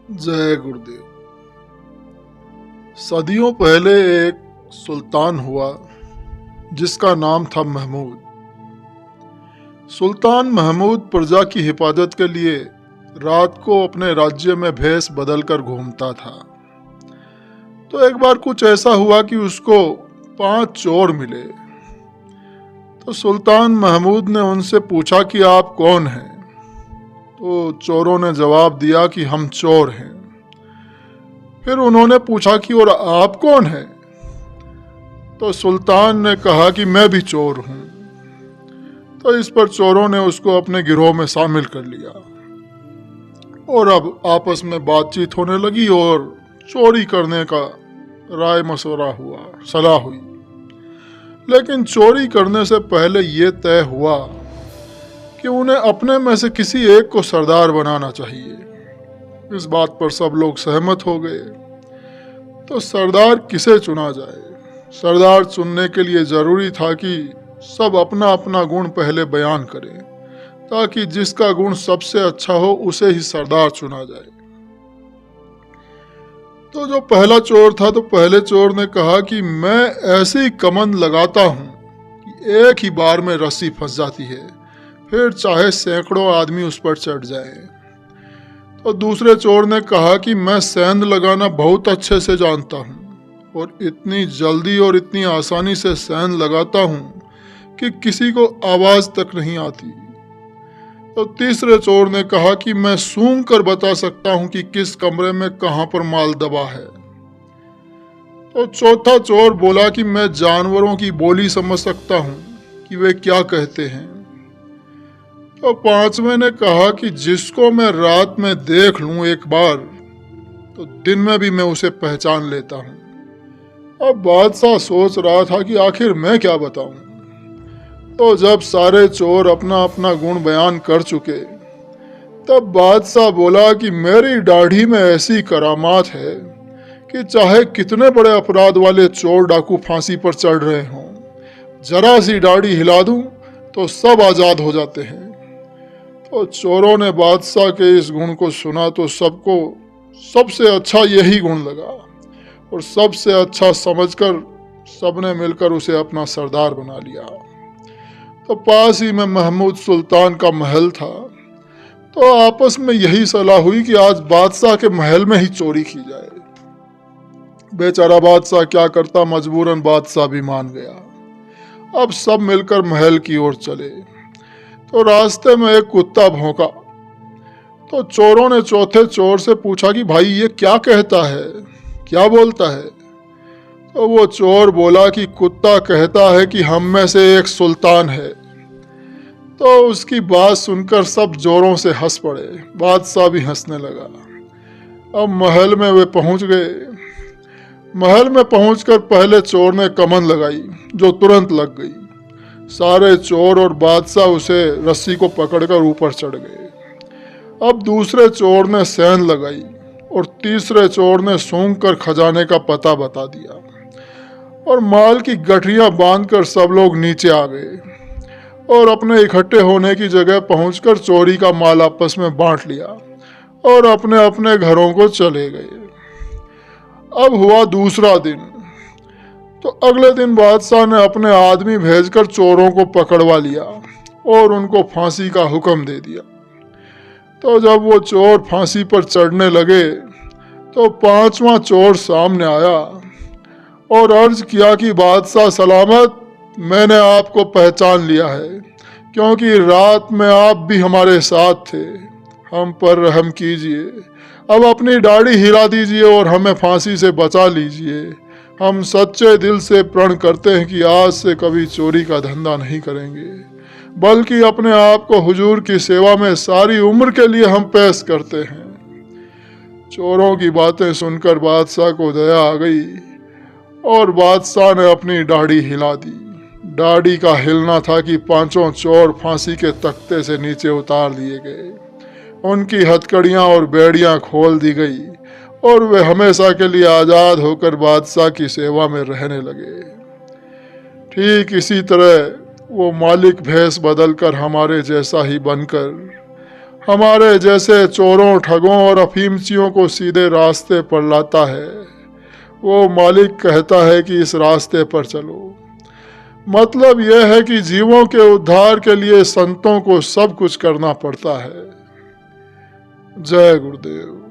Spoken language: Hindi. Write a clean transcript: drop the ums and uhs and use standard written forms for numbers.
जय गुरुदेव। सदियों पहले एक सुल्तान हुआ जिसका नाम था महमूद। सुल्तान महमूद प्रजा की हिफाजत के लिए रात को अपने राज्य में भेष बदलकर घूमता था। तो एक बार कुछ ऐसा हुआ कि उसको 5 चोर मिले। तो सुल्तान महमूद ने उनसे पूछा कि आप कौन हैं? तो चोरों ने जवाब दिया कि हम चोर हैं। फिर उन्होंने पूछा कि और आप कौन हैं? तो सुल्तान ने कहा कि मैं भी चोर हूं। तो इस पर चोरों ने उसको अपने गिरोह में शामिल कर लिया और अब आपस में बातचीत होने लगी और चोरी करने का राय मशवरा हुआ, सलाह हुई। लेकिन चोरी करने से पहले ये तय हुआ कि उन्हें अपने में से किसी एक को सरदार बनाना चाहिए। इस बात पर सब लोग सहमत हो गए। तो सरदार किसे चुना जाए? सरदार चुनने के लिए जरूरी था कि सब अपना अपना गुण पहले बयान करें, ताकि जिसका गुण सबसे अच्छा हो उसे ही सरदार चुना जाए। तो जो पहला चोर था, तो पहले चोर ने कहा कि मैं ऐसी कमंद लगाता हूं कि एक ही बार में रस्सी फंस जाती है, फिर चाहे सैकड़ों आदमी उस पर चढ़ जाएं। तो दूसरे चोर ने कहा कि मैं सेंध लगाना बहुत अच्छे से जानता हूँ और इतनी जल्दी और इतनी आसानी से सेंध लगाता हूँ कि किसी को आवाज तक नहीं आती। तो तीसरे चोर ने कहा कि मैं सूंघ कर बता सकता हूँ कि किस कमरे में कहाँ पर माल दबा है। तो चौथा चोर बोला कि मैं जानवरों की बोली समझ सकता हूँ कि वे क्या कहते हैं। तो पांचवें ने कहा कि जिसको मैं रात में देख लूं एक बार, तो दिन में भी मैं उसे पहचान लेता हूं। अब बादशाह सोच रहा था कि आखिर मैं क्या बताऊं। तो जब सारे चोर अपना अपना गुण बयान कर चुके, तब बादशाह बोला कि मेरी दाढ़ी में ऐसी करामात है कि चाहे कितने बड़े अपराध वाले चोर डाकू फांसी पर चढ़ रहे हों, जरा सी दाढ़ी हिला दूं तो सब आजाद हो जाते हैं। तो चोरों ने बादशाह के इस गुण को सुना तो सबको सबसे अच्छा यही गुण लगा और सबसे अच्छा समझकर सबने मिलकर उसे अपना सरदार बना लिया। तो पास ही में महमूद सुल्तान का महल था। तो आपस में यही सलाह हुई कि आज बादशाह के महल में ही चोरी की जाए। बेचारा बादशाह क्या करता, मजबूरन बादशाह भी मान गया। अब सब मिलकर महल की ओर चले। तो रास्ते में एक कुत्ता भौंका। तो चोरों ने चौथे चोर से पूछा कि भाई ये क्या कहता है, क्या बोलता है? तो वो चोर बोला कि कुत्ता कहता है कि हम में से एक सुल्तान है। तो उसकी बात सुनकर सब जोरों से हंस पड़े। बादशाह भी हंसने लगा। अब महल में वे पहुंच गए। महल में पहुंचकर पहले चोर ने कमंद लगाई, जो तुरंत लग गई। सारे चोर और बादशाह उसे रस्सी को पकड़कर ऊपर चढ़ गए। अब दूसरे चोर ने सेंध लगाई और तीसरे चोर ने सूंघ कर खजाने का पता बता दिया और माल की गठरियां बांधकर सब लोग नीचे आ गए और अपने इकट्ठे होने की जगह पहुंचकर चोरी का माल आपस में बांट लिया और अपने अपने घरों को चले गए। अब हुआ दूसरा दिन। तो अगले दिन बादशाह ने अपने आदमी भेजकर चोरों को पकड़वा लिया और उनको फांसी का हुक्म दे दिया। तो जब वो चोर फांसी पर चढ़ने लगे, तो पांचवा चोर सामने आया और अर्ज किया कि बादशाह सलामत, मैंने आपको पहचान लिया है, क्योंकि रात में आप भी हमारे साथ थे। हम पर रहम कीजिए, अब अपनी दाढ़ी हिला दीजिए और हमें फांसी से बचा लीजिए। हम सच्चे दिल से प्रण करते हैं कि आज से कभी चोरी का धंधा नहीं करेंगे, बल्कि अपने आप को हुजूर की सेवा में सारी उम्र के लिए हम पेश करते हैं। चोरों की बातें सुनकर बादशाह को दया आ गई और बादशाह ने अपनी दाढ़ी हिला दी। दाढ़ी का हिलना था कि पांचों चोर फांसी के तख्ते से नीचे उतार दिए गए। उनकी हथकड़ियां और बेड़ियां खोल दी गई और वे हमेशा के लिए आजाद होकर बादशाह की सेवा में रहने लगे। ठीक इसी तरह वो मालिक भेष बदलकर हमारे जैसा ही बनकर हमारे जैसे चोरों, ठगों और अफीमचियों को सीधे रास्ते पर लाता है। वो मालिक कहता है कि इस रास्ते पर चलो। मतलब यह है कि जीवों के उद्धार के लिए संतों को सब कुछ करना पड़ता है। जय गुरुदेव।